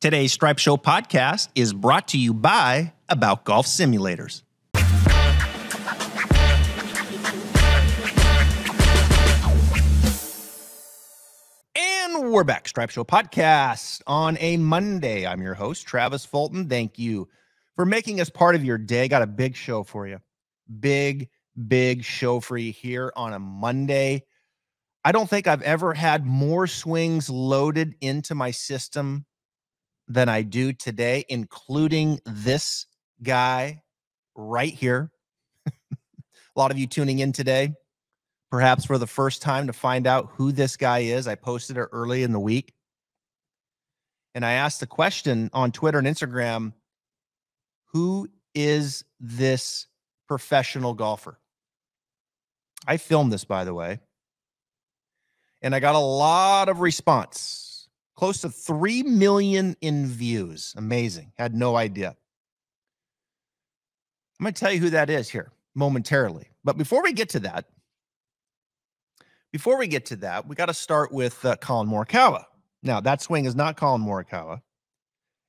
Today's Stripe Show podcast is brought to you by About Golf Simulators. And we're back, Stripe Show podcast on a Monday. I'm your host, Travis Fulton. Thank you for making us part of your day. Got a big show for you. Big show for you here on a Monday. I don't think I've ever had more swings loaded into my system than I do today, including this guy right here. A lot of you tuning in today, perhaps for the first time, to find out who this guy is. I posted it early in the week. And I asked the question on Twitter and Instagram, who is this professional golfer? I filmed this, by the way. And I got a lot of response. Close to 3 million in views. Amazing. Had no idea. I'm going to tell you who that is here momentarily. But before we get to that, we got to start with Collin Morikawa. Now, that swing is not Collin Morikawa.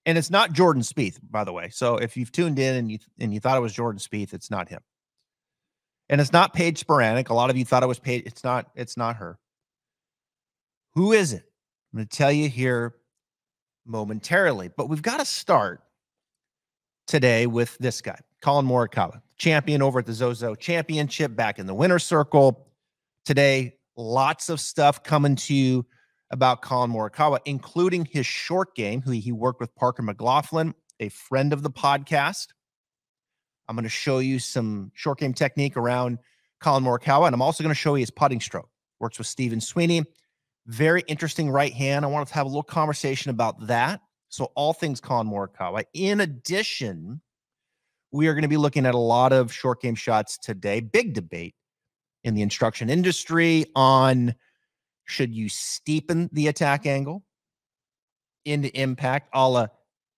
And it's not Jordan Spieth, by the way. So if you've tuned in and you thought it was Jordan Spieth, it's not him. And it's not Paige Sporanic. A lot of you thought it was Paige. It's not her. Who is it? I'm going to tell you here momentarily, but we've got to start today with this guy, Collin Morikawa, champion over at the Zozo Championship, back in the winner's circle. Today, lots of stuff coming to you about Collin Morikawa, including his short game, who he worked with Parker McLaughlin, a friend of the podcast. I'm going to show you some short game technique around Collin Morikawa, and I'm also going to show you his putting stroke. Works with Stephen Sweeney. Very interesting right hand. I want to have a little conversation about that. So all things Collin Morikawa. In addition, we are going to be looking at a lot of short game shots today. Big debate in the instruction industry on should you steepen the attack angle into impact, a la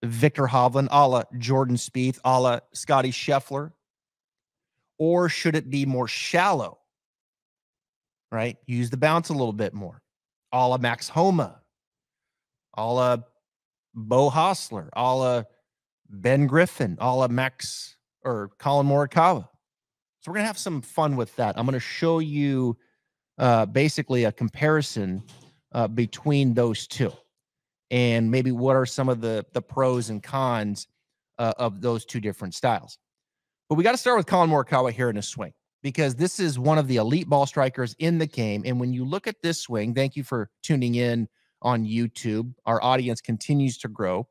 Victor Hovland, a la Jordan Spieth, a la Scotty Scheffler, or should it be more shallow, right? Use the bounce a little bit more. A la Max Homa, a la Bo Hostler, a la Ben Griffin, a la Collin Morikawa. So we're going to have some fun with that. I'm going to show you basically a comparison between those two and maybe what are some of the pros and cons of those two different styles. But we got to start with Collin Morikawa here in his swing, because this is one of the elite ball strikers in the game. And when you look at this swing, thank you for tuning in on YouTube. Our audience continues to grow.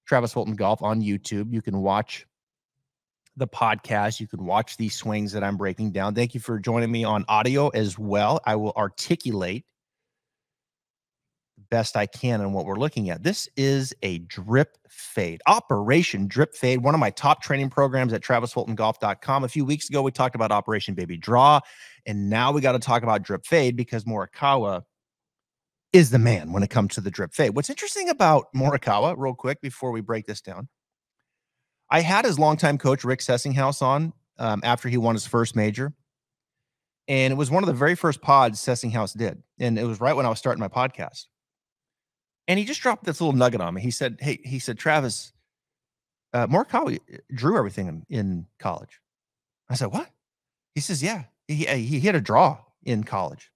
Travis Fulton Golf on YouTube. You can watch the podcast. You can watch these swings that I'm breaking down. Thank you for joining me on audio as well. I will articulate the best I can on what we're looking at. This is a drip fade, Operation Drip Fade, one of my top training programs at travisfultongolf.com. A few weeks ago, we talked about Operation Baby Draw, and now we got to talk about drip fade because Morikawa is the man when it comes to the drip fade. What's interesting about Morikawa, real quick, before we break this down, I had his longtime coach, Rick Sessinghaus, on after he won his first major, and it was one of the very first pods Sessinghaus did, and it was right when I was starting my podcast. And he just dropped this little nugget on me. He said, Travis, Morikawa drew everything in college. I said, what? He says, yeah, he hit a draw in college.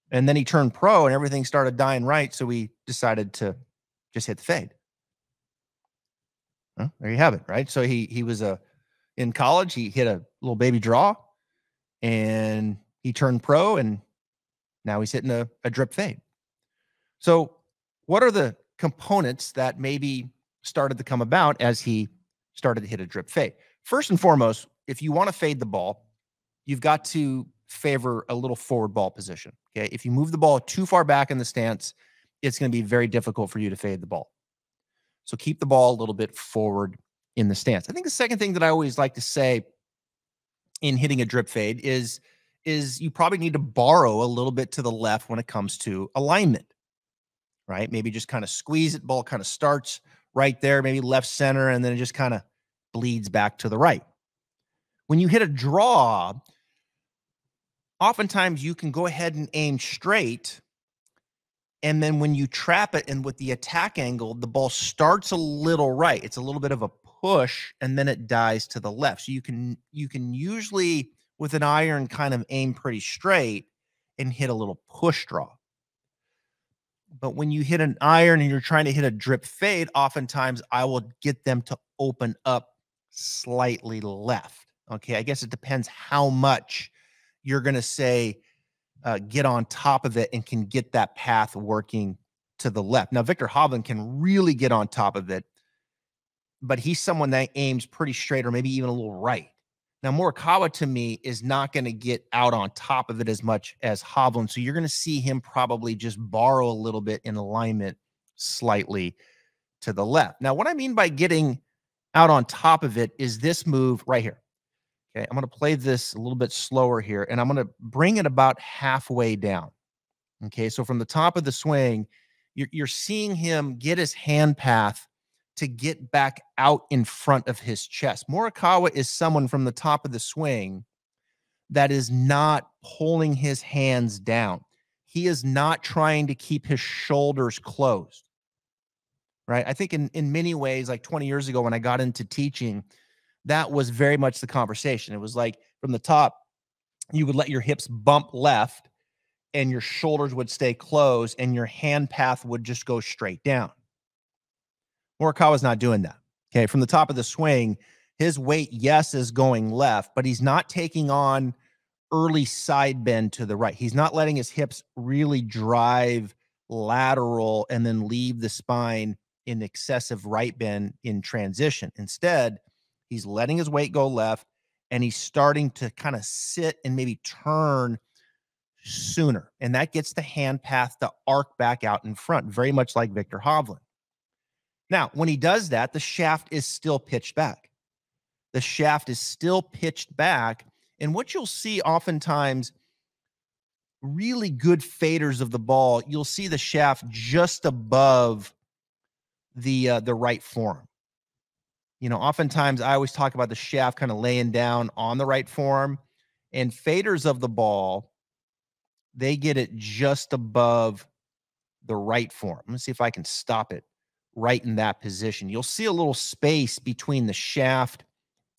And then he turned pro and everything started dying right. So we decided to just hit the fade. Well, there you have it, right? So he was in college, he hit a little baby draw and he turned pro and now he's hitting a drip fade. So what are the components that maybe started to come about as he started to hit a drip fade? First and foremost, if you want to fade the ball, you've got to favor a little forward ball position. Okay. If you move the ball too far back in the stance, it's going to be very difficult for you to fade the ball. So keep the ball a little bit forward in the stance. I think the second thing that I always like to say in hitting a drip fade is you probably need to borrow a little bit to the left when it comes to alignment. Right? Maybe just kind of squeeze it. Ball kind of starts right there, maybe left center, and then it just kind of bleeds back to the right. When you hit a draw, oftentimes you can go ahead and aim straight And then when you trap it and with the attack angle, the ball starts a little right. It's a little bit of a push and then it dies to the left. So you can usually with an iron kind of aim pretty straight and hit a little push draw. But when you hit an iron and you're trying to hit a drip fade, oftentimes I will get them to open up slightly left. Okay, I guess it depends how much you're going to say get on top of it and can get that path working to the left. Now, Viktor Hovland can really get on top of it, but he's someone that aims pretty straight or maybe even a little right. Now, Morikawa to me is not going to get out on top of it as much as Hovland. So you're going to see him probably just borrow a little bit in alignment slightly to the left. Now, what I mean by getting out on top of it is this move right here. Okay, I'm going to play this a little bit slower here, and I'm going to bring it about halfway down. Okay, so from the top of the swing, you're seeing him get his hand path to get back out in front of his chest. Morikawa is someone from the top of the swing that is not pulling his hands down. He is not trying to keep his shoulders closed, right? I think in many ways, like 20 years ago when I got into teaching, that was very much the conversation. It was like from the top, you would let your hips bump left and your shoulders would stay closed and your hand path would just go straight down. Morikawa's not doing that. Okay, from the top of the swing, his weight, yes, is going left, but he's not taking on early side bend to the right. He's not letting his hips really drive lateral and then leave the spine in excessive right bend in transition. Instead, he's letting his weight go left and he's starting to kind of sit and maybe turn sooner. And that gets the hand path to arc back out in front, very much like Viktor Hovland. Now, when he does that, the shaft is still pitched back. The shaft is still pitched back. And what you'll see oftentimes, really good faders of the ball, you'll see the shaft just above the right forearm. You know, oftentimes I always talk about the shaft kind of laying down on the right forearm, and faders of the ball, they get it just above the right forearm. Let's see if I can stop it right in that position. You'll see a little space between the shaft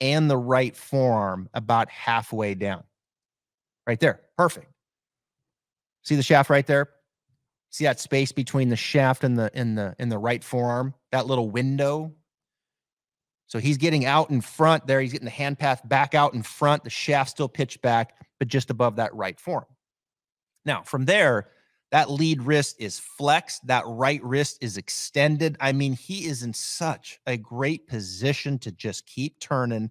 and the right forearm about halfway down. Right there. Perfect. See the shaft right there? See that space between the shaft and the right forearm? That little window? So he's getting out in front there. He's getting the hand path back out in front. The shaft still pitched back, but just above that right forearm. Now, from there, that lead wrist is flexed. That right wrist is extended. I mean, he is in such a great position to just keep turning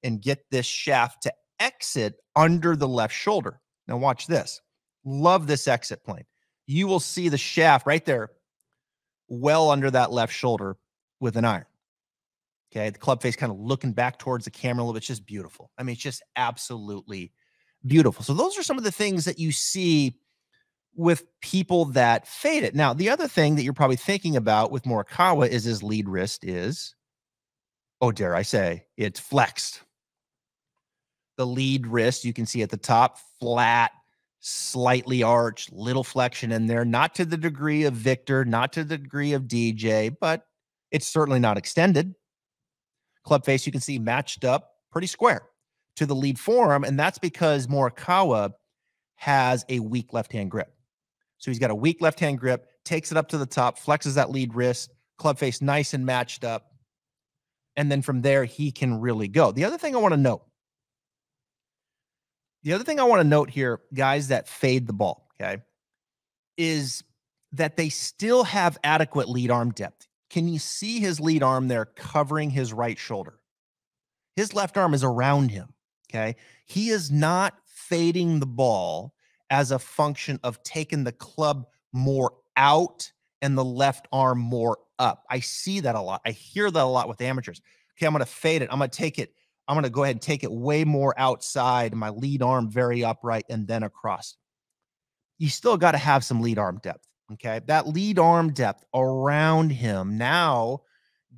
and get this shaft to exit under the left shoulder. Now, watch this. Love this exit plane. You will see the shaft right there well under that left shoulder with an iron. Okay, the club face kind of looking back towards the camera a little bit. It's just beautiful. I mean, it's just absolutely beautiful. So those are some of the things that you see with people that fade it. Now, the other thing that you're probably thinking about with Morikawa is his lead wrist is, oh, dare I say, it's flexed. The lead wrist, you can see at the top, flat, slightly arched, little flexion in there, not to the degree of Victor, not to the degree of DJ, but it's certainly not extended. Club face, you can see matched up pretty square to the lead forearm, and that's because Morikawa has a weak left-hand grip. So he's got a weak left-hand grip, takes it up to the top, flexes that lead wrist, club face nice and matched up, and then from there, he can really go. The other thing I want to note here, guys that fade the ball, okay, is that they still have adequate lead arm depth. Can you see his lead arm there covering his right shoulder? His left arm is around him, okay? He is not fading the ball as a function of taking the club more out and the left arm more up. I see that a lot. I hear that a lot with amateurs. Okay, I'm going to fade it. I'm going to take it. I'm going to go ahead and take it way more outside, my lead arm very upright, and then across. You still got to have some lead arm depth. Okay, that lead arm depth around him now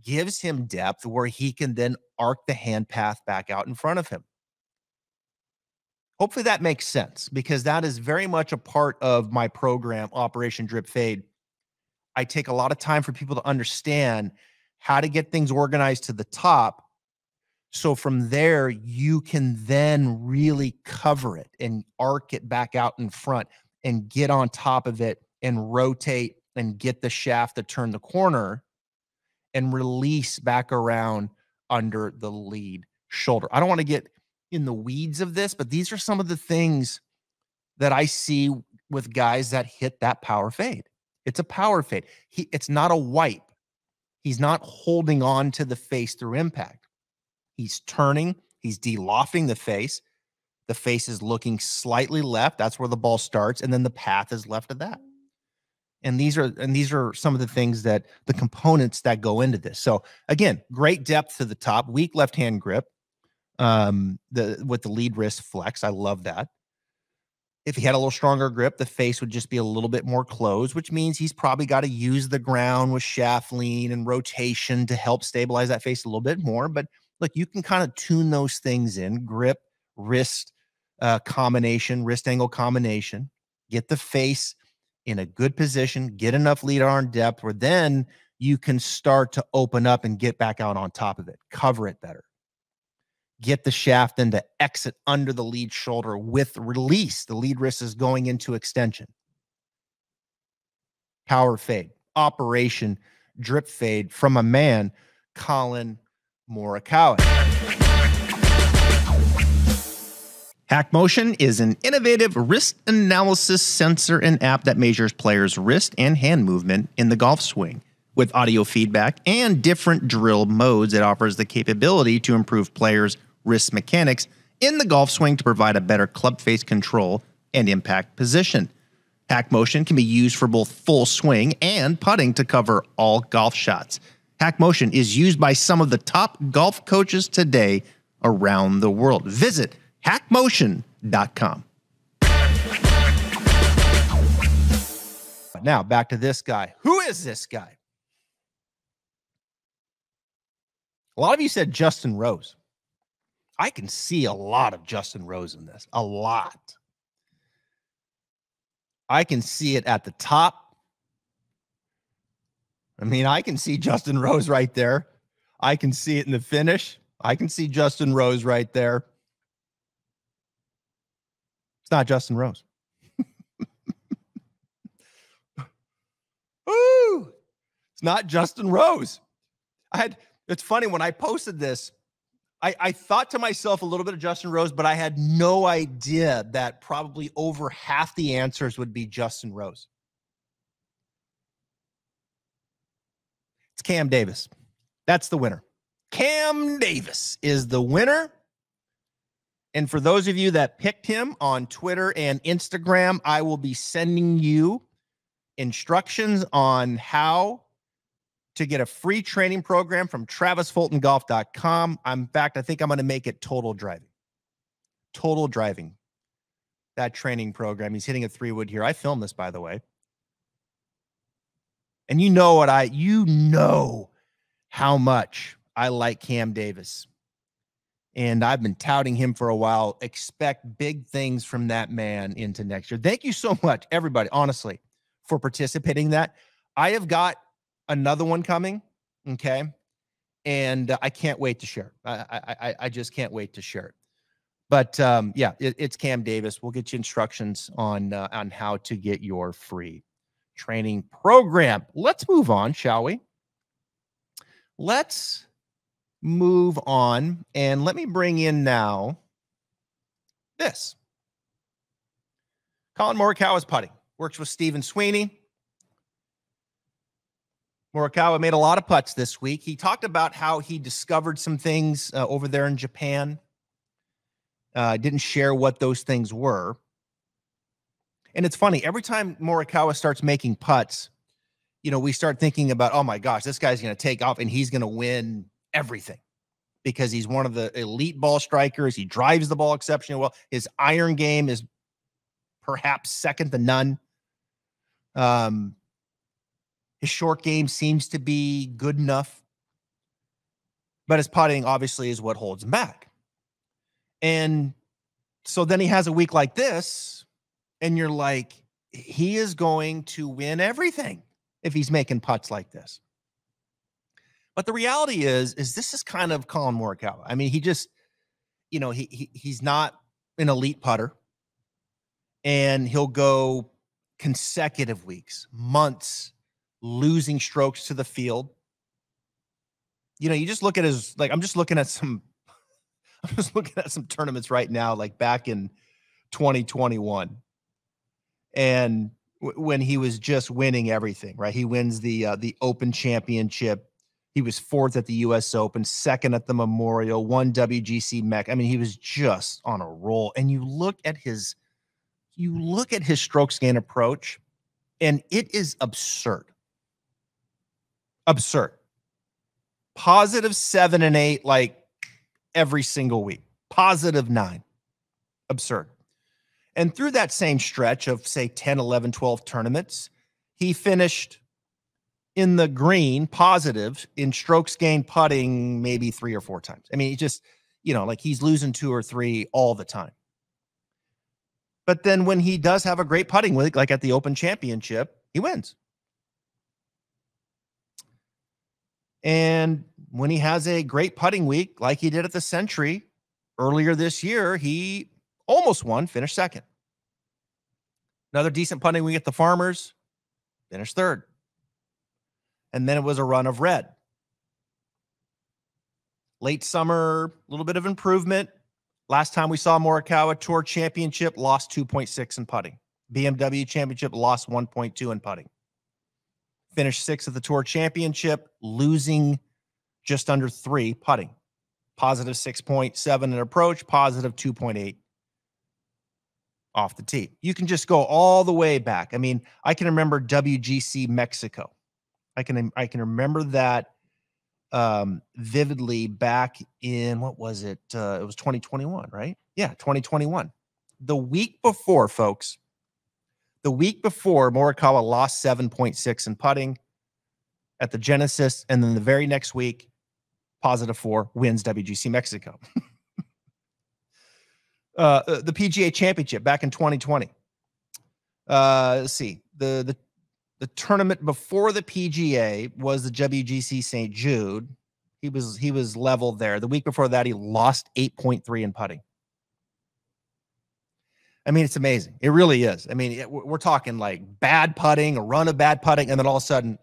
gives him depth where he can then arc the hand path back out in front of him. Hopefully that makes sense, because that is very much a part of my program, Operation Drip Fade, I take a lot of time for people to understand how to get things organized to the top. So from there, you can then really cover it and arc it back out in front and get on top of it and rotate and get the shaft to turn the corner and release back around under the lead shoulder. I don't want to get in the weeds of this, but these are some of the things that I see with guys that hit that power fade. It's a power fade. It's not a wipe. He's not holding on to the face through impact. He's turning, he's de-lofting the face. The face is looking slightly left. That's where the ball starts. And then the path is left of that. And these are some of the things that the components that go into this. So again, great depth to the top, weak left-hand grip, with the lead wrist flex. I love that. If he had a little stronger grip, the face would just be a little bit more closed, which means he's probably got to use the ground with shaft lean and rotation to help stabilize that face a little bit more. But look, you can kind of tune those things in: grip, wrist combination, wrist angle combination, get the face in a good position, get enough lead arm depth where then you can start to open up and get back out on top of it, cover it better. Get the shaft then to exit under the lead shoulder with release. The lead wrist is going into extension. Power fade, operation, drip fade from a man, Collin Morikawa. Hack Motion is an innovative wrist analysis sensor and app that measures players' wrist and hand movement in the golf swing. With audio feedback and different drill modes, it offers the capability to improve players' wrist mechanics in the golf swing to provide a better club face control and impact position. Hack Motion can be used for both full swing and putting to cover all golf shots. Hack Motion is used by some of the top golf coaches today around the world. Visit hackmotion.com. Now back to this guy. Who is this guy? A lot of you said Justin Rose. I can see a lot of Justin Rose in this. A lot. I can see it at the top. I mean, I can see Justin Rose right there. I can see it in the finish. I can see Justin Rose right there. It's not Justin Rose. Ooh, it's not Justin Rose. It's funny, when I posted this, I thought to myself a little bit of Justin Rose, but I had no idea that probably over half the answers would be Justin Rose. It's Cam Davis. That's the winner. Cam Davis is the winner. And for those of you that picked him on Twitter and Instagram, I will be sending you instructions on how to get a free training program from TravisFultonGolf.com. In fact, I think I'm going to make it Total Driving. Total Driving. That training program. He's hitting a 3-wood here. I filmed this, by the way. And you know how much I like Cam Davis. And I've been touting him for a while. Expect big things from that man into next year. Thank you so much, everybody, honestly, for participating in that. I have got another one coming, okay? And I can't wait to share it. I just can't wait to share it. But yeah, it's Cam Davis. We'll get you instructions on how to get your free training program. Let's move on, shall we? Let's move on, and let me bring in now this. Collin Morikawa's putting. Works with Stephen Sweeney. Morikawa made a lot of putts this week. He talked about how he discovered some things over there in Japan. Didn't share what those things were. And it's funny, every time Morikawa starts making putts, we start thinking about, oh my gosh, this guy's going to take off and he's going to win everything because he's one of the elite ball strikers. He drives the ball exceptionally well. His iron game is perhaps second to none. His short game seems to be good enough, but his putting obviously is what holds him back. And so then he has a week like this, and you're like, he is going to win everything. if he's making putts like this. But the reality is this is kind of Collin Morikawa. I mean, he just, he's not an elite putter, and he'll go consecutive weeks, months, losing strokes to the field. You just look at his, like, I'm just looking at some tournaments right now, like back in 2021. And when he was just winning everything, right? He wins the Open Championship. He was 4th at the U.S. Open, 2nd at the Memorial, 1 WGC Mech. I mean, he was just on a roll. And you look at his strokes gain approach, and it is absurd. Absurd. +7 and 8, like every single week. +9. Absurd. And through that same stretch of, say, 10, 11, 12 tournaments, he finished in the green positive in strokes gained putting maybe 3 or 4 times. I mean, he just, like he's losing 2 or 3 all the time. But then when he does have a great putting week, like at the Open Championship, he wins. And when he has a great putting week, like he did at the Century earlier this year, he almost won, finished 2nd. Another decent putting week at the Farmers, finished 3rd. And then it was a run of red. Late summer, a little bit of improvement. Last time we saw Morikawa, Tour Championship, lost 2.6 in putting. BMW Championship, lost 1.2 in putting. Finished 6th at the Tour Championship, losing just under 3 putting. +6.7 in approach, +2.8 off the tee. You can just go all the way back. I mean, I can remember WGC Mexico. I can remember that vividly back in, what was it? It was 2021, right? Yeah, 2021. The week before, folks, Morikawa lost 7.6 in putting at the Genesis, and then the very next week, +4, wins WGC Mexico. The PGA Championship back in 2020. Let's see. The tournament before the PGA was the WGC St. Jude. He was level there. The week before that, he lost 8.3 in putting. I mean, it's amazing. It really is. I mean, we're talking like bad putting, a run of bad putting, and then all of a sudden,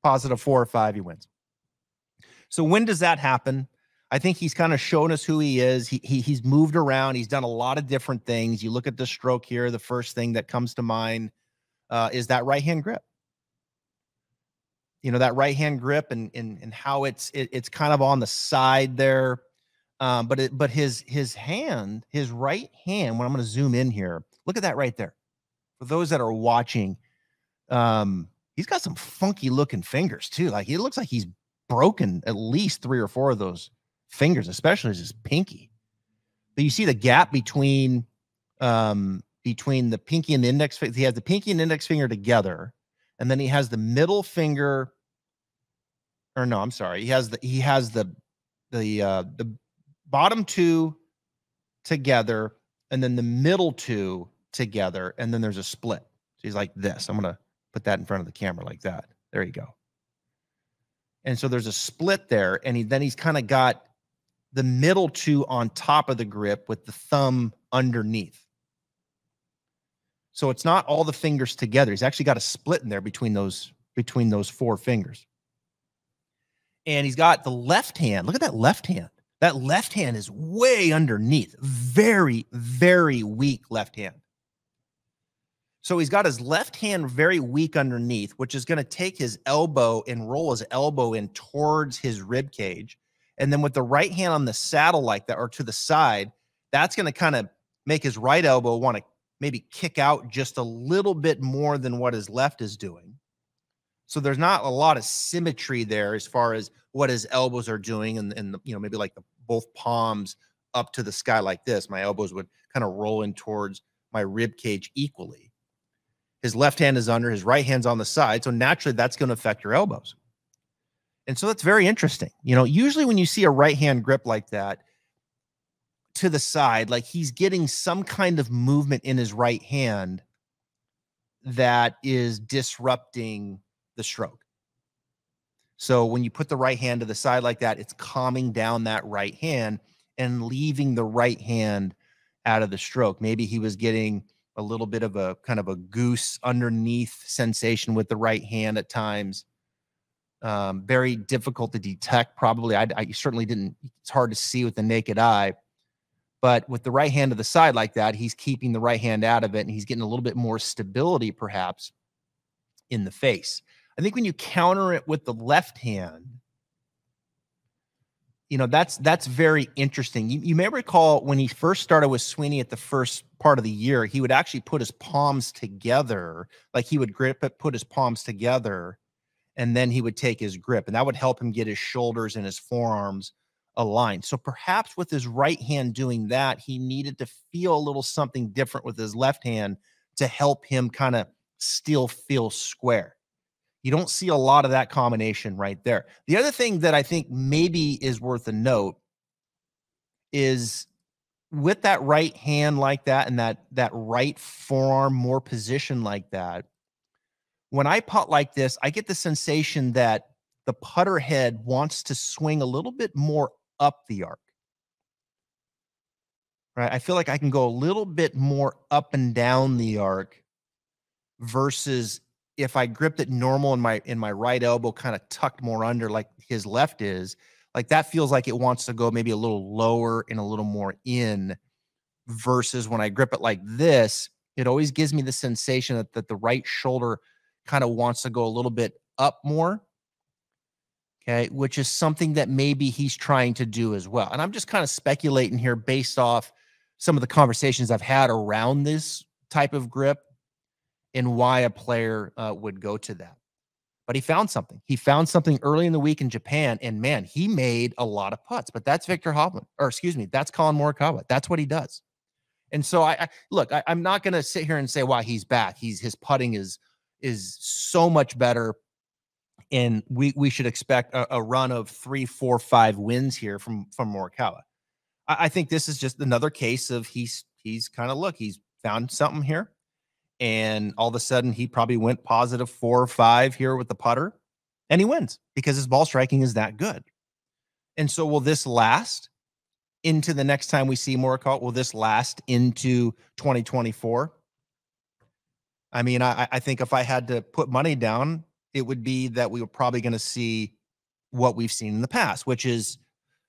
+4 or 5, he wins. So when does that happen? I think he's kind of shown us who he is. He's moved around. He's done a lot of different things. You look at the stroke here, the first thing that comes to mind is that right-hand grip. That right-hand grip and how it's kind of on the side there. But his right hand, when I'm going to zoom in here, look at that right there. For those that are watching, he's got some funky looking fingers too. Like, it looks like he's broken at least 3 or 4 of those fingers, especially his pinky. But you see the gap between the pinky and the index. He has the pinky and index finger together, and then he has the middle finger. Or no, I'm sorry. He has the bottom 2 together, and then the middle 2 together, and then there's a split. So he's like this. I'm gonna put that in front of the camera like that. There you go. And so there's a split there, and he's kind of got the middle 2 on top of the grip with the thumb underneath. So it's not all the fingers together. He's actually got a split in there between those 4 fingers. And he's got the left hand. Look at that left hand. That left hand is way underneath. Very, very weak left hand. So he's got his left hand very weak underneath, which is going to take his elbow and roll his elbow in towards his rib cage. And then with the right hand on the saddle like that, or to the side, that's going to kind of make his right elbow want to maybe kick out just a little bit more than what his left is doing. So there's not a lot of symmetry there as far as what his elbows are doing, and maybe like both palms up to the sky like this. My elbows would kind of roll in towards my rib cage equally. His left hand is under, his right hand's on the side, so naturally that's going to affect your elbows. And so that's very interesting. Usually when you see a right hand grip like that to the side, like he's getting some kind of movement in his right hand that is disrupting the stroke. So when you put the right hand to the side like that, it's calming down that right hand and leaving the right hand out of the stroke. Maybe he was getting a little bit of a kind of a goose underneath sensation with the right hand at times. Very difficult to detect, probably. I certainly didn't, it's hard to see with the naked eye. But with the right hand to the side like that, he's keeping the right hand out of it, and he's getting a little bit more stability, perhaps, in the face. I think when you counter it with the left hand, that's very interesting. You may recall when he first started with Sweeney at the first part of the year, he would actually put his palms together, like he would grip it, put his palms together, and then he would take his grip, and that would help him get his shoulders and his forearms aligned. So perhaps with his right hand doing that, he needed to feel a little something different with his left hand to help him kind of still feel square. You don't see a lot of that combination right there. The other thing that I think maybe is worth a note is with that right hand like that and that right forearm more positioned like that, when I putt like this, I get the sensation that the putter head wants to swing a little bit more up the arc. Right? I feel like I can go a little bit more up and down the arc versus if I gripped it normal in my right elbow kind of tucked more under like his left is, like that feels like it wants to go maybe a little lower and a little more in versus when I grip it like this, it always gives me the sensation that the right shoulder kind of wants to go a little bit up more. Okay, which is something that maybe he's trying to do as well. And I'm just kind of speculating here based off some of the conversations I've had around this type of grip and why a player would go to that. But he found something. He found something early in the week in Japan, and man, he made a lot of putts. But that's Victor Hovland, or excuse me, that's Collin Morikawa. That's what he does. And so I'm not going to sit here and say why he's back. His putting is so much better, and we should expect a run of 3, 4, 5 wins here from Morikawa. I think this is just another case of he's kind of he's found something here. And all of a sudden, he probably went positive 4 or 5 here with the putter, and he wins because his ball striking is that good. And so, will this last into the next time we see Morikawa? Will this last into 2024? I mean, I think if I had to put money down, it would be that we were probably going to see what we've seen in the past, which is,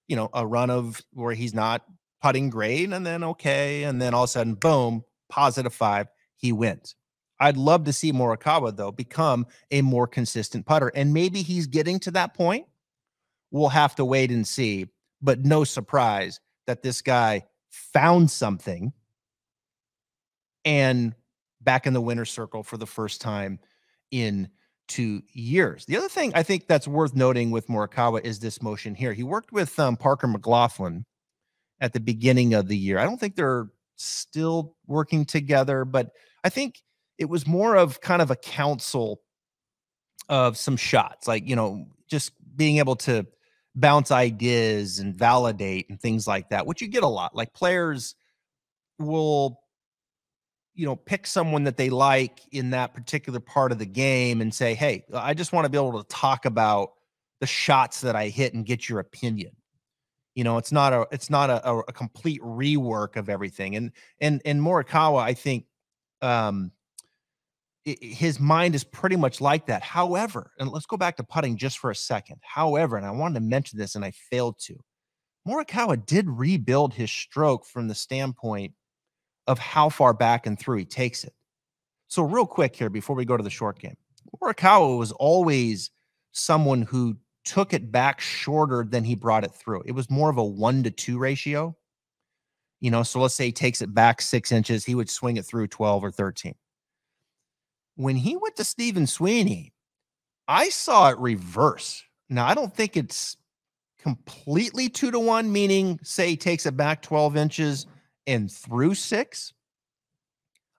a run of where he's not putting great, and then okay, and then all of a sudden, boom, positive 5. He wins. I'd love to see Morikawa, though, become a more consistent putter. And maybe he's getting to that point. We'll have to wait and see. But no surprise that this guy found something and back in the winner's circle for the first time in 2 years. The other thing I think that's worth noting with Morikawa is this motion here. He worked with Parker McLaughlin at the beginning of the year. I don't think they're still working together, but I think it was more of kind of a counsel of some shots, like, just being able to bounce ideas and validate and things like that, which you get a lot. Like players will, pick someone that they like in that particular part of the game and say, hey, I just want to be able to talk about the shots that I hit and get your opinion. It's not a complete rework of everything. And Morikawa, I think, his mind is pretty much like that. However, and let's go back to putting just for a second. However, and I wanted to mention this and I failed to. Morikawa did rebuild his stroke from the standpoint of how far back and through he takes it. So real quick here before we go to the short game, Morikawa was always someone who took it back shorter than he brought it through. It was more of a 1-to-2 ratio. So let's say he takes it back 6 inches, he would swing it through 12 or 13. When he went to Stephen Sweeney, I saw it reverse. Now, I don't think it's completely 2-to-1, meaning say he takes it back 12 inches and through 6.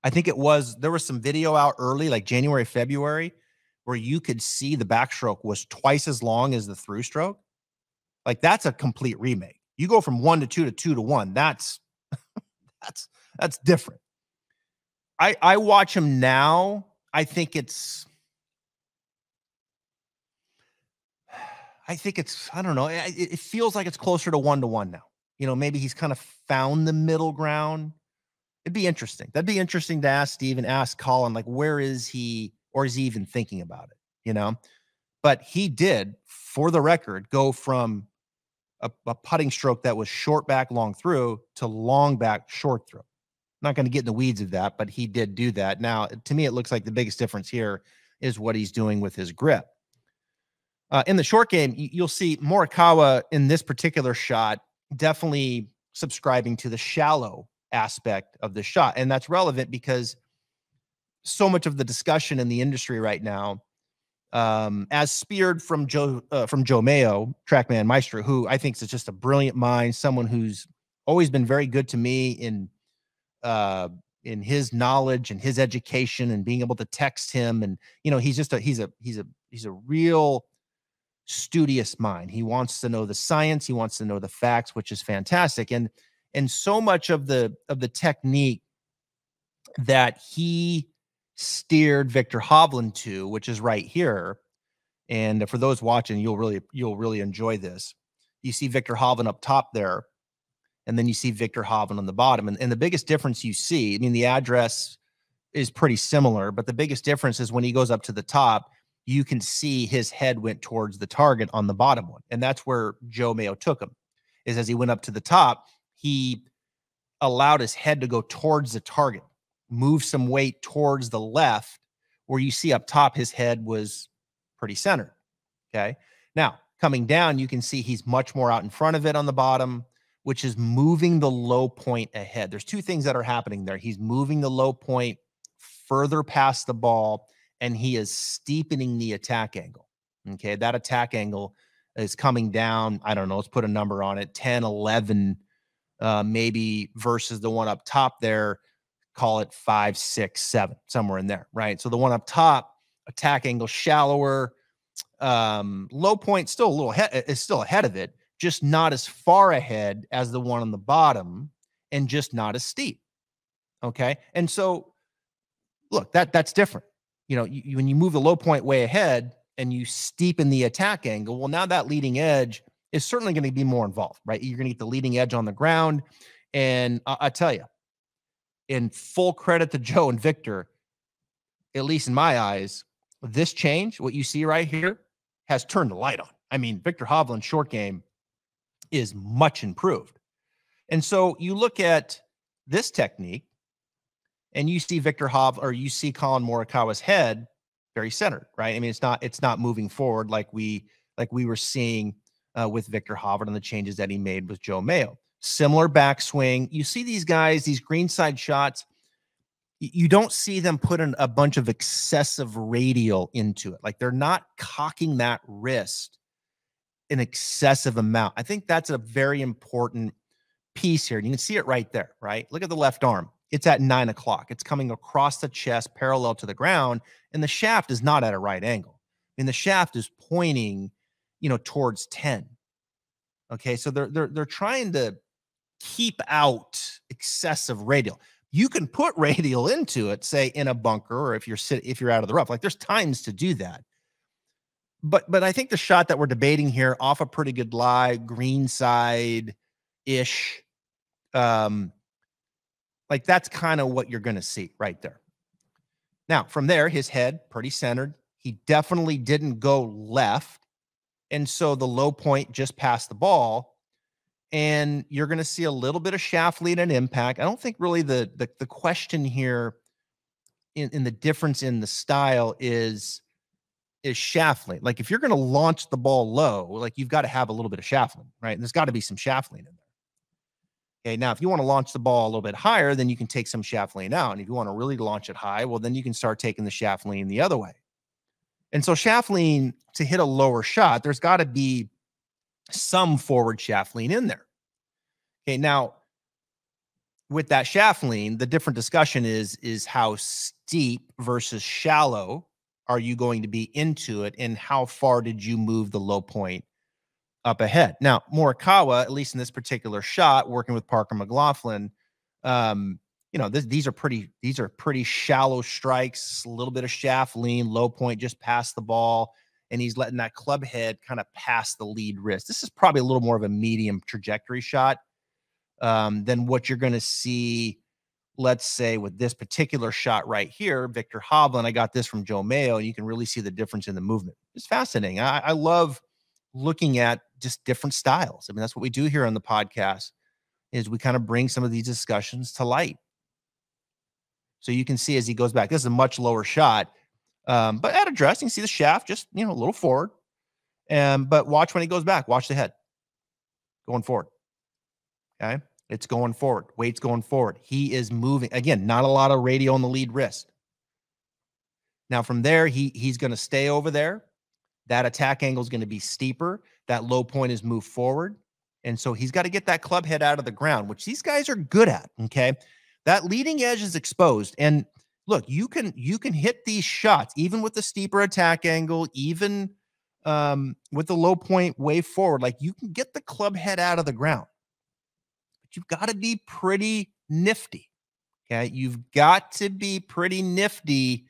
I think there was some video out early, like January, February, where you could see the backstroke was twice as long as the through stroke. Like that's a complete remake. You go from 1-to-2 to 2-to-1. That's different. I watch him now. I think it's, I don't know. It feels like it's closer to 1-1 now. Maybe he's kind of found the middle ground. It'd be interesting. That'd be interesting to ask Steve and ask Collin, like, where is he, or is he even thinking about it? But he did, for the record, go from a putting stroke that was short back, long through to long back, short through. I'm not going to get in the weeds of that, but he did do that. Now, to me, it looks like the biggest difference here is what he's doing with his grip. In the short game, you'll see Morikawa in this particular shot definitely subscribing to the shallow aspect of the shot. And that's relevant because so much of the discussion in the industry right now, as speared from Joe Mayo, Trackman Maestro, who I think is just a brilliant mind, someone who's always been very good to me in his knowledge and his education and being able to text him. And, he's a real studious mind. He wants to know the science. He wants to know the facts, which is fantastic. And so much of the technique that he steered Viktor Hovland to, which is right here. And for those watching, you'll really enjoy this. You see Viktor Hovland up top there, and then you see Viktor Hovland on the bottom. And the biggest difference you see, I mean, the address is pretty similar, but the biggest difference is when he goes up to the top, you can see his head went towards the target on the bottom one. And that's where Joe Mayo took him, is as he went up to the top, he allowed his head to go towards the target, move some weight towards the left, where you see up top, his head was pretty centered. Okay. Now, coming down, you can see he's much more out in front of it on the bottom, which is moving the low point ahead. There's two things that are happening there. He's moving the low point further past the ball, and he is steepening the attack angle. Okay. That attack angle is coming down. I don't know. Let's put a number on it. 10, 11, maybe, versus the one up top there. Call it 5, 6, 7, somewhere in there. Right. So the one up top, attack angle shallower, low point still a little is still ahead of it, just not as far ahead as the one on the bottom, and just not as steep. Okay. And so look, that's different. When you move the low point way ahead and you steepen the attack angle, well, now that leading edge is certainly going to be more involved, right? You're going to get the leading edge on the ground. And I tell you, in full credit to Joe and Victor, at least in my eyes, this change, what you see right here, has turned the light on. I mean, Viktor Hovland's short game is much improved. And so you look at this technique and you see you see Collin Morikawa's head very centered, right? I mean, it's not moving forward like we were seeing with Viktor Hovland and the changes that he made with Joe Mayo. Similar backswing. You see these guys, these greenside shots, you don't see them put in a bunch of excessive radial into it. Like, they're not cocking that wrist an excessive amount. I think that's a very important piece here. And you can see it right there, right? Look at the left arm. It's at 9 o'clock. It's coming across the chest, parallel to the ground, and the shaft is not at a right angle. I mean, the shaft is pointing, towards 10. Okay, so they're trying to keep out excessive radial. You can put radial into it, say in a bunker, or if you're out of the rough. Like, there's times to do that. But I think the shot that we're debating here, off a pretty good lie, greenside ish, like, that's kind of what you're going to see right there. Now, from there, his head pretty centered. He definitely didn't go left, and so the low point just past the ball. And you're going to see a little bit of shaft lead and impact. I don't think really the question here in the difference in the style is shaft lead. Like, if you're going to launch the ball low, like, you've got to have a little bit of shaft lead, right? And there's got to be some shaft lead in there. Okay. Now, if you want to launch the ball a little bit higher, then you can take some shaft lean out. And if you want to really launch it high, well, then you can start taking the shaft lean the other way. And so shaft lean, to hit a lower shot, there's got to be some forward shaft lean in there. Okay, now with that shaft lean, the different discussion is how steep versus shallow are you going to be into it, and how far did you move the low point up ahead? Now, Morikawa, at least in this particular shot, working with Parker McLaughlin, you know, these are pretty shallow strikes, a little bit of shaft lean, low point just past the ball, and he's letting that club head kind of pass the lead wrist. This is probably a little more of a medium trajectory shot than what you're going to see, let's say, with this particular shot right here, Victor Hovland. I got this from Joe Mayo, and you can really see the difference in the movement. It's fascinating. I love looking at just different styles. I mean, that's what we do here on the podcast, is we kind of bring some of these discussions to light. So you can see as he goes back, this is a much lower shot, but at address, you can see the shaft just, a little forward. But watch when he goes back, watch the head going forward. Okay. It's going forward. Weight's going forward. He is moving. Again, not a lot of radial on the lead wrist. Now from there, he's going to stay over there. That attack angle is going to be steeper. That low point is moved forward. And so he's got to get that club head out of the ground, which these guys are good at. Okay. That leading edge is exposed. And look, you can hit these shots, even with the steeper attack angle, even with the low point way forward. Like, you can get the club head out of the ground. But you've got to be pretty nifty. Okay. You've got to be pretty nifty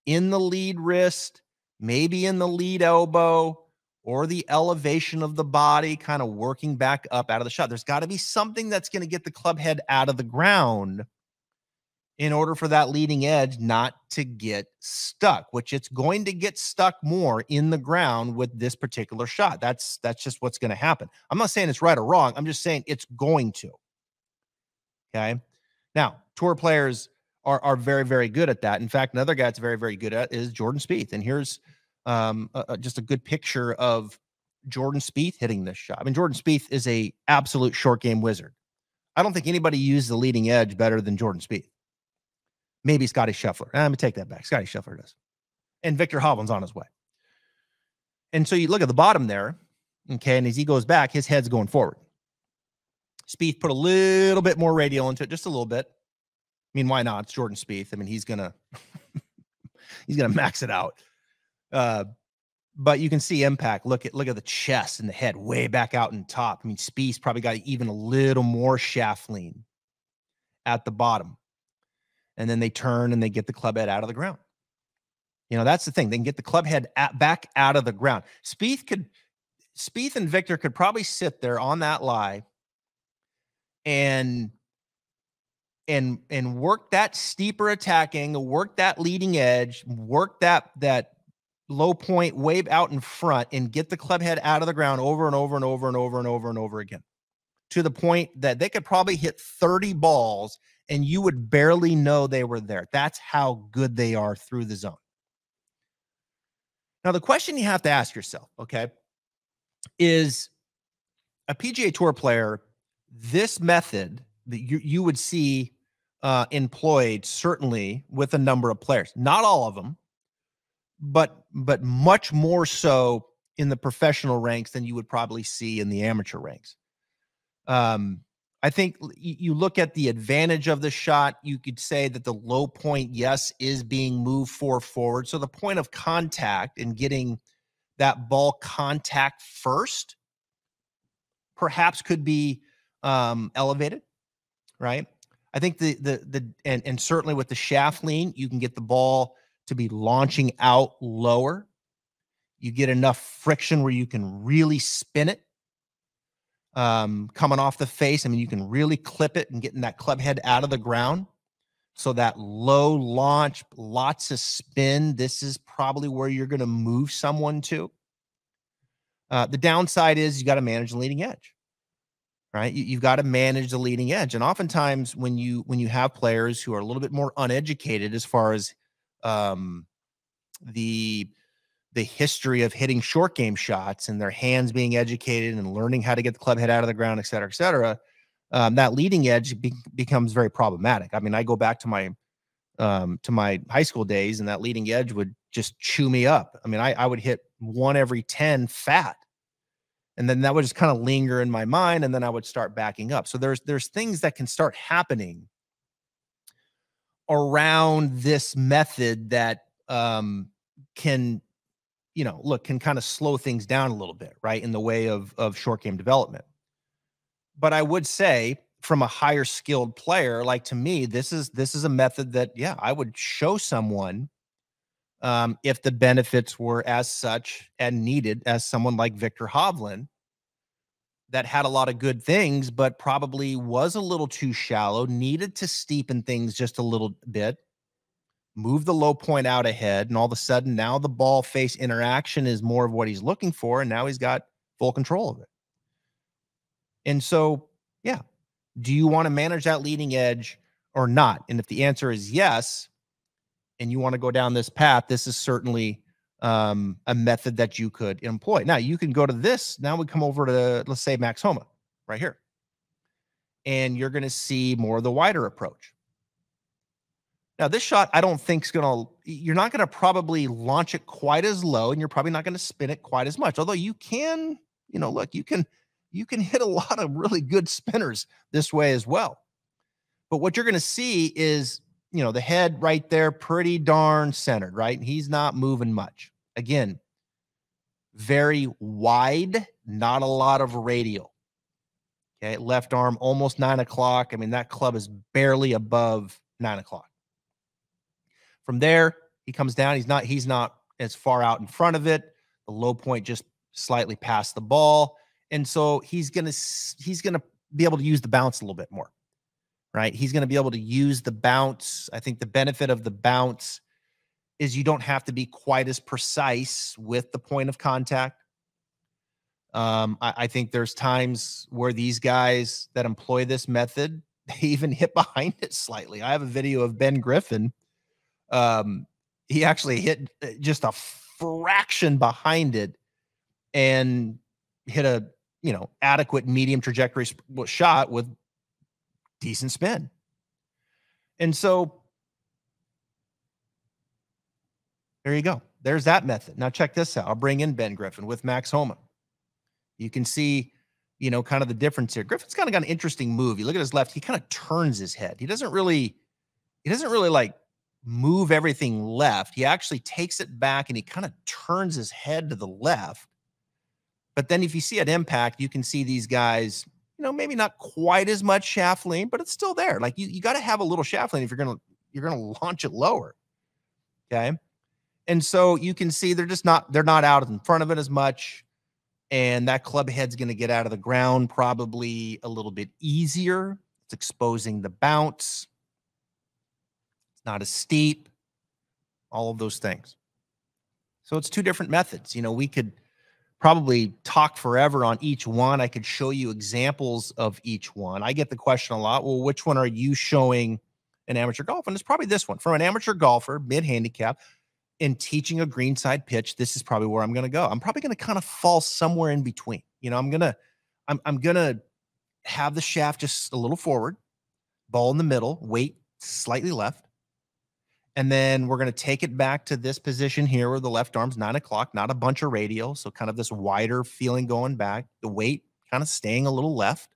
in the lead wrist, maybe in the lead elbow, or the elevation of the body, kind of working back up out of the shot. There's got to be something that's going to get the club head out of the ground in order for that leading edge not to get stuck, which it's going to get stuck more in the ground with this particular shot. That's just what's going to happen. I'm not saying it's right or wrong. I'm just saying it's going to. Okay. Now, tour players are very, very good at that. In fact, another guy that's very, very good at is Jordan Spieth. And here's just a good picture of Jordan Spieth hitting this shot. I mean, Jordan Spieth is a absolute short game wizard. I don't think anybody used the leading edge better than Jordan Spieth. Maybe Scotty Scheffler. Let me take that back. Scotty Scheffler does. And Victor Hovland's on his way. And so you look at the bottom there, okay, and as he goes back, his head's going forward. Spieth put a little bit more radial into it, just a little bit. I mean, why not? It's Jordan Spieth. I mean, he's gonna max it out. But you can see impact. Look at the chest and the head way back out in top. I mean, Spieth's probably got even a little more shaft lean at the bottom. And then they turn and they get the club head out of the ground. That's the thing. They can get the club head back out of the ground. Spieth and Victor could probably sit there on that lie and work that steeper attack angle, work that leading edge, work that low point way out in front, and get the club head out of the ground over and over and over and over and over and over again, to the point that they could probably hit 30 balls and you would barely know they were there. That's how good they are through the zone. Now, the question you have to ask yourself, okay, is a PGA Tour player, this method that you would see employed certainly with a number of players, not all of them, but much more so in the professional ranks than you would probably see in the amateur ranks. I think you look at the advantage of the shot, you could say that the low point, yes, is being moved forward. So the point of contact and getting that ball contact first perhaps could be elevated, right? I think and certainly with the shaft lean, you can get the ball to be launching out lower. You get enough friction where you can really spin it. Coming off the face, I mean, you can really clip it and getting that club head out of the ground. So that low launch, lots of spin, this is probably where you're going to move someone to. The downside is you got to manage the leading edge, right? You've got to manage the leading edge. And oftentimes when you have players who are a little bit more uneducated as far as the history of hitting short game shots and their hands being educated and learning how to get the club head out of the ground, et cetera, that leading edge becomes very problematic. I mean, I go back to my high school days, and that leading edge would just chew me up. I mean, I would hit 1 every 10 fat, and then that would just kind of linger in my mind, and then I would start backing up. So there's things that can start happening around this method that can kind of slow things down a little bit, right, in the way of short game development. But I would say from a higher skilled player, like to me, this is a method that, yeah, I would show someone if the benefits were as such and needed as someone like Viktor Hovland that had a lot of good things, but probably was a little too shallow, needed to steepen things just a little bit, move the low point out ahead, and all of a sudden now the ball face interaction is more of what he's looking for, and now he's got full control of it. And so, yeah, do you want to manage that leading edge or not? And if the answer is yes, and you want to go down this path, this is certainly a method that you could employ. Now, you can go to this. Now we come over to, let's say, Max Homa right here. And you're going to see more of the wider approach. Now, this shot, I don't think is going to, you're not going to probably launch it quite as low, and you're probably not going to spin it quite as much. Although you can, look, you can hit a lot of really good spinners this way as well. But what you're going to see is, the head right there, pretty darn centered, right? He's not moving much. Again, very wide, not a lot of radial. Okay, left arm, almost 9 o'clock. I mean, that club is barely above 9 o'clock. From there, he comes down. He's not as far out in front of it. The low point just slightly past the ball. And so he's gonna be able to use the bounce a little bit more. Right? He's going to be able to use the bounce. I think the benefit of the bounce is you don't have to be quite as precise with the point of contact. I think there's times where these guys that employ this method, they even hit behind it slightly. I have a video of Ben Griffin. He actually hit just a fraction behind it and hit a, adequate medium trajectory shot with decent spin. And so there you go. There's that method. Now check this out. I'll bring in Ben Griffin with Max Homa. You can see, kind of the difference here. Griffin's kind of got an interesting move. You look at his left, he kind of turns his head. He doesn't really like move everything left. He actually takes it back and he kind of turns his head to the left. But then if you see at impact, you can see these guys, maybe not quite as much shaft lean, but it's still there. Like you got to have a little shaft lean if you're going to launch it lower. Okay. And so you can see they're not out in front of it as much. And that club head's going to get out of the ground probably a little bit easier. It's exposing the bounce. It's not as steep, all of those things. So it's two different methods. We could probably talk forever on each one. I could show you examples of each one. I get the question a lot. Well, which one are you showing an amateur golf? And it's probably this one. From an amateur golfer, mid-handicap, in teaching a greenside pitch, this is probably where I'm going to go. I'm probably going to kind of fall somewhere in between. I'm going to have the shaft just a little forward, ball in the middle, weight slightly left. And then we're going to take it back to this position here where the left arm's 9 o'clock, not a bunch of radial. So kind of this wider feeling going back, the weight kind of staying a little left.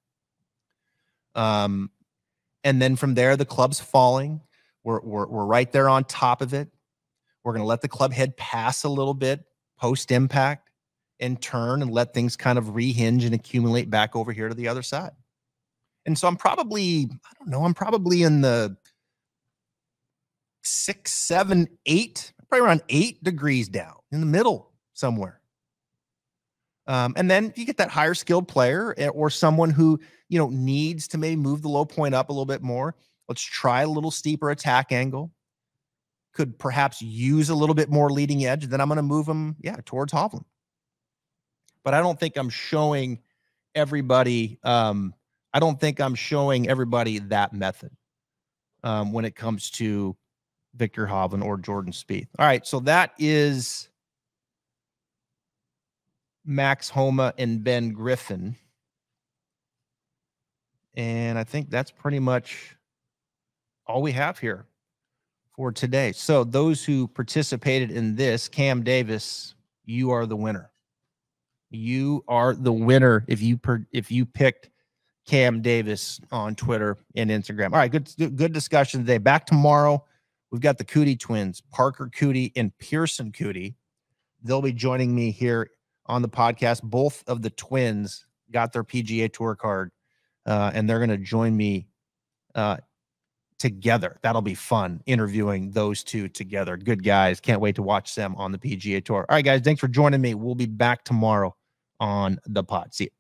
And then from there, the club's falling. We're right there on top of it. We're going to let the club head pass a little bit post impact and turn and let things kind of rehinge and accumulate back over here to the other side. And so I'm probably in the 6, 7, 8, probably around 8 degrees down in the middle somewhere. And then if you get that higher skilled player or someone who, needs to maybe move the low point up a little bit more, let's try a little steeper attack angle. Could perhaps use a little bit more leading edge. Then I'm going to move them, towards Hovland. But I don't think I'm showing everybody. I don't think I'm showing everybody that method when it comes to Viktor Hovland or Jordan Spieth. All right, so that is Max Homa and Ben Griffin. And I think that's pretty much all we have here for today. So those who participated in this, Cam Davis, you are the winner. You are the winner if you picked Cam Davis on Twitter and Instagram. All right, good discussion today. Back tomorrow. We've got the Cootie twins, Parker Cootie and Pearson Cootie. They'll be joining me here on the podcast. Both of the twins got their PGA Tour card and they're going to join me together. That'll be fun interviewing those two together. Good guys. Can't wait to watch them on the PGA Tour. All right, guys. Thanks for joining me. We'll be back tomorrow on the pod. See you.